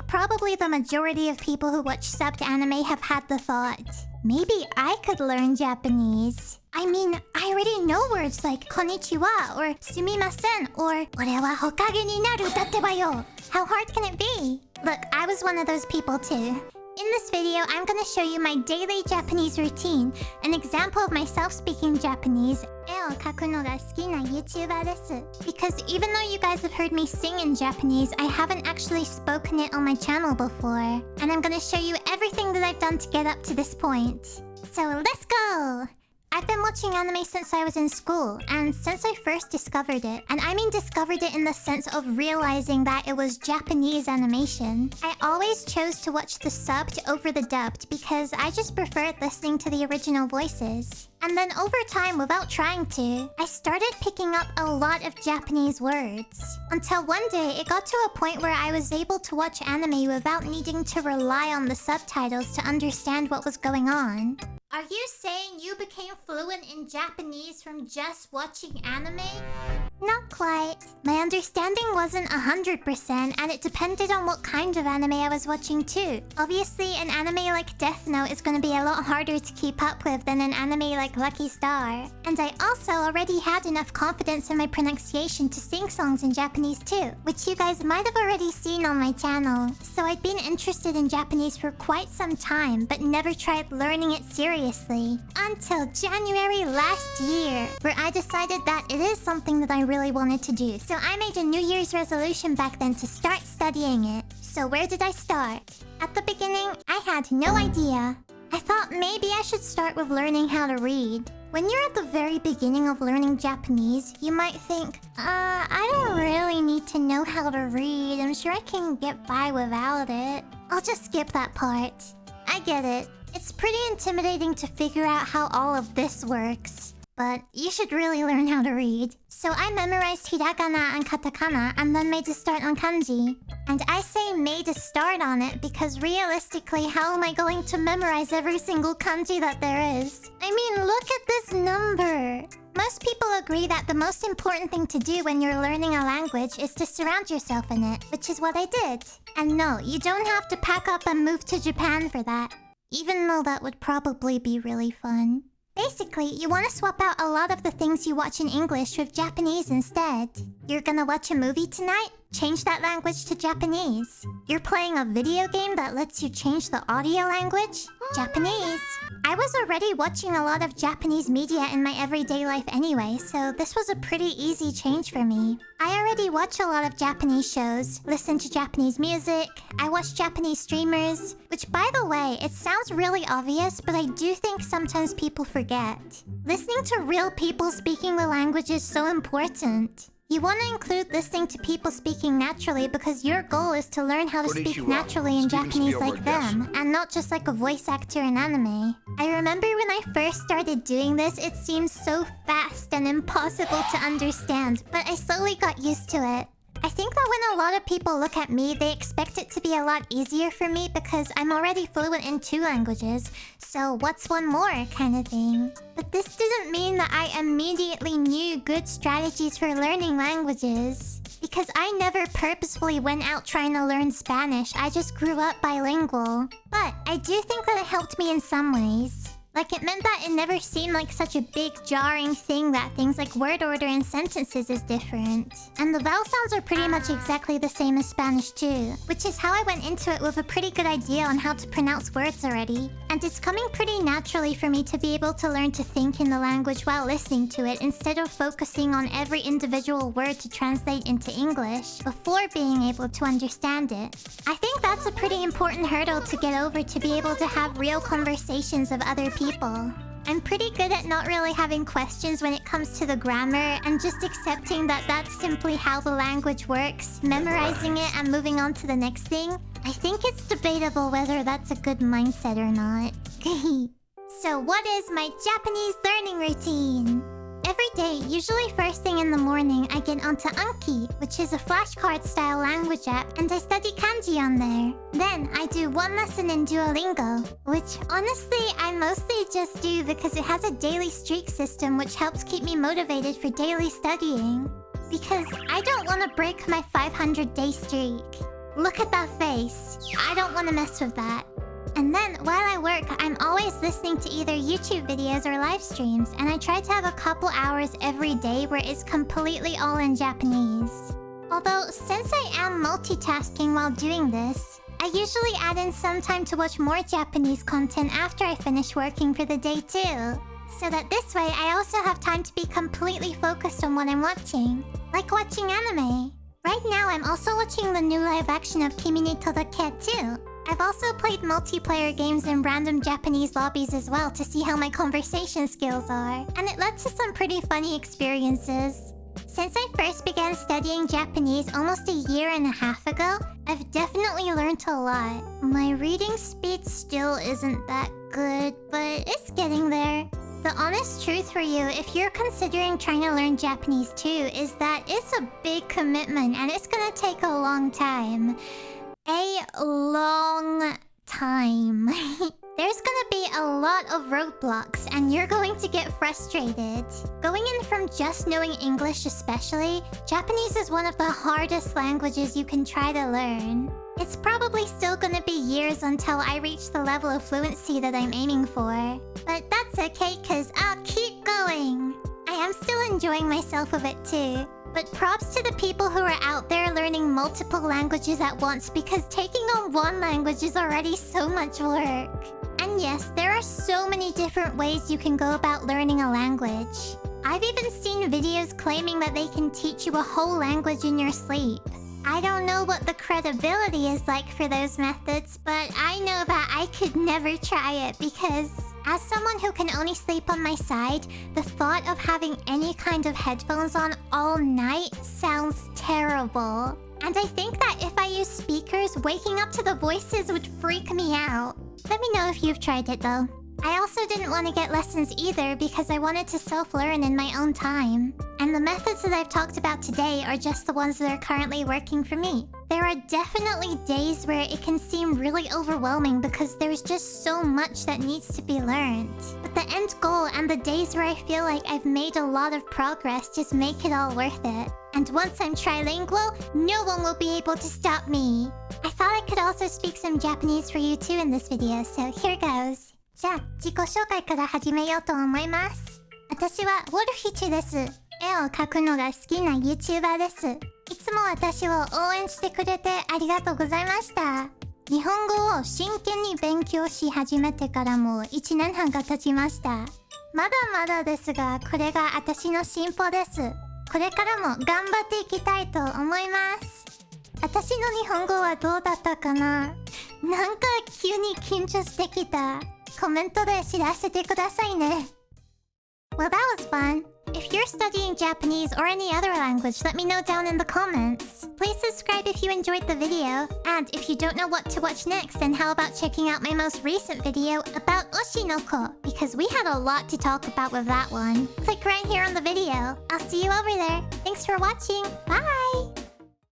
probably the majority of people who watch subbed anime have had the thought, maybe I could learn Japanese. I mean, I already know words like konnichiwa or sumimasen or ore wa hokage ni naru datte wa yo. How hard can it be? Look, I was one of those people too. In this video, I'm gonna show you my daily Japanese routine, an example of myself speaking Japanese. Because even though you guys have heard me sing in Japanese, I haven't actually spoken it on my channel before. And I'm gonna show you everything that I've done to get up to this point. So let's go! I've been watching anime since I was in school, and since I first discovered it, and I mean discovered it in the sense of realizing that it was Japanese animation, I always chose to watch the subbed over the dubbed because I just preferred listening to the original voices. And then over time, without trying to, I started picking up a lot of Japanese words. Until one day, it got to a point where I was able to watch anime without needing to rely on the subtitles to understand what was going on. Are you saying you became fluent in Japanese from just watching anime? Not quite. My understanding wasn't 100%, and it depended on what kind of anime I was watching too. Obviously, an anime like Death Note is going to be a lot harder to keep up with than an anime like Lucky Star. And I also already had enough confidence in my pronunciation to sing songs in Japanese too, which you guys might have already seen on my channel. So I'd been interested in Japanese for quite some time, but never tried learning it seriously. Until January last year, where I decided that it is something that I really wanted to do. So I made a New Year's resolution back then to start studying it. So where did I start? At the beginning, I had no idea. I thought maybe I should start with learning how to read. When you're at the very beginning of learning Japanese, you might think, I don't really need to know how to read. I'm sure I can get by without it. I'll just skip that part. I get it. It's pretty intimidating to figure out how all of this works. But you should really learn how to read. So I memorized hiragana and katakana and then made a start on kanji. And I say made a start on it because realistically, how am I going to memorize every single kanji that there is? I mean, look at this number. Most people agree that the most important thing to do when you're learning a language is to surround yourself in it, which is what I did. And no, you don't have to pack up and move to Japan for that. Even though that would probably be really fun. Basically, you want to swap out a lot of the things you watch in English with Japanese instead. You're gonna watch a movie tonight? Change that language to Japanese. You're playing a video game that lets you change the audio language? Japanese. I was already watching a lot of Japanese media in my everyday life anyway, so this was a pretty easy change for me. I already watch a lot of Japanese shows, listen to Japanese music, I watch Japanese streamers, which by the way, it sounds really obvious, but I do think sometimes people forget. Listening to real people speaking the language is so important. You want to include listening to people speaking naturally because your goal is to learn how to speak naturally in Japanese like them, and not just like a voice actor in anime. I remember when I first started doing this, it seemed so fast and impossible to understand, but I slowly got used to it. I think that when a lot of people look at me, they expect it to be a lot easier for me because I'm already fluent in 2 languages, so what's one more kind of thing. But this didn't mean that I immediately knew good strategies for learning languages. Because I never purposefully went out trying to learn Spanish, I just grew up bilingual. But I do think that it helped me in some ways. Like, it meant that it never seemed like such a big, jarring thing that things like word order in sentences is different. And the vowel sounds are pretty much exactly the same as Spanish too. Which is how I went into it with a pretty good idea on how to pronounce words already. And it's coming pretty naturally for me to be able to learn to think in the language while listening to it instead of focusing on every individual word to translate into English before being able to understand it. I think that's a pretty important hurdle to get over to be able to have real conversations of other people. I'm pretty good at not really having questions when it comes to the grammar and just accepting that that's simply how the language works, memorizing it and moving on to the next thing. I think it's debatable whether that's a good mindset or not. So what is my Japanese learning routine? Every day, usually first thing in the morning, I get onto Anki, which is a flashcard-style language app, and I study kanji on there. Then, I do one lesson in Duolingo, which honestly, I mostly just do because it has a daily streak system which helps keep me motivated for daily studying. Because I don't want to break my 500-day streak. Look at that face. I don't want to mess with that. And then, while I work, I'm always listening to either YouTube videos or live streams, and I try to have a couple hours every day where it's completely all in Japanese. Although, since I am multitasking while doing this, I usually add in some time to watch more Japanese content after I finish working for the day too. So that this way, I also have time to be completely focused on what I'm watching. Like watching anime. Right now, I'm also watching the new live action of Kimi ni Todoke too. I've also played multiplayer games in random Japanese lobbies as well to see how my conversation skills are. And it led to some pretty funny experiences. Since I first began studying Japanese almost a year and a half ago, I've definitely learned a lot. My reading speed still isn't that good, but it's getting there. The honest truth for you, if you're considering trying to learn Japanese too, is that it's a big commitment and it's gonna take a long time. A long time. There's gonna be a lot of roadblocks and you're going to get frustrated. Going in from just knowing English especially, Japanese is one of the hardest languages you can try to learn. It's probably still gonna be years until I reach the level of fluency that I'm aiming for. But that's okay, cause I'll keep going. I am still enjoying myself a bit too. But props to the people who are out there learning multiple languages at once, because taking on one language is already so much work. And yes, there are so many different ways you can go about learning a language. I've even seen videos claiming that they can teach you a whole language in your sleep. I don't know what the credibility is like for those methods, but I know that I could never try it because as someone who can only sleep on my side, the thought of having any kind of headphones on all night sounds terrible. And I think that if I use speakers, waking up to the voices would freak me out. Let me know if you've tried it though. I also didn't want to get lessons either because I wanted to self-learn in my own time. And the methods that I've talked about today are just the ones that are currently working for me. There are definitely days where it can seem really overwhelming because there's just so much that needs to be learned. But the end goal and the days where I feel like I've made a lot of progress just make it all worth it. And once I'm trilingual, no one will be able to stop me. I thought I could also speak some Japanese for you too in this video, so here goes. じゃあ、自己紹介から始めようと思います。私はウォルフィチュです。絵を描くのが好きな YouTuber です。いつも私を応援してくれてありがとうございました。日本語を真剣に勉強し始めてからも1年半が経ちました。まだまだですが、これが私の進歩です。これからも頑張っていきたいと思います。私の日本語はどうだったかな？なんか急に緊張してきた。コメントで知らせてくださいね。Well, that was fun. If you're studying Japanese or any other language, let me know down in the comments. Please subscribe if you enjoyed the video. And if you don't know what to watch next, then how about checking out my most recent video about Oshinoko? Because we had a lot to talk about with that one. Click right here on the video. I'll see you over there. Thanks for watching. Bye!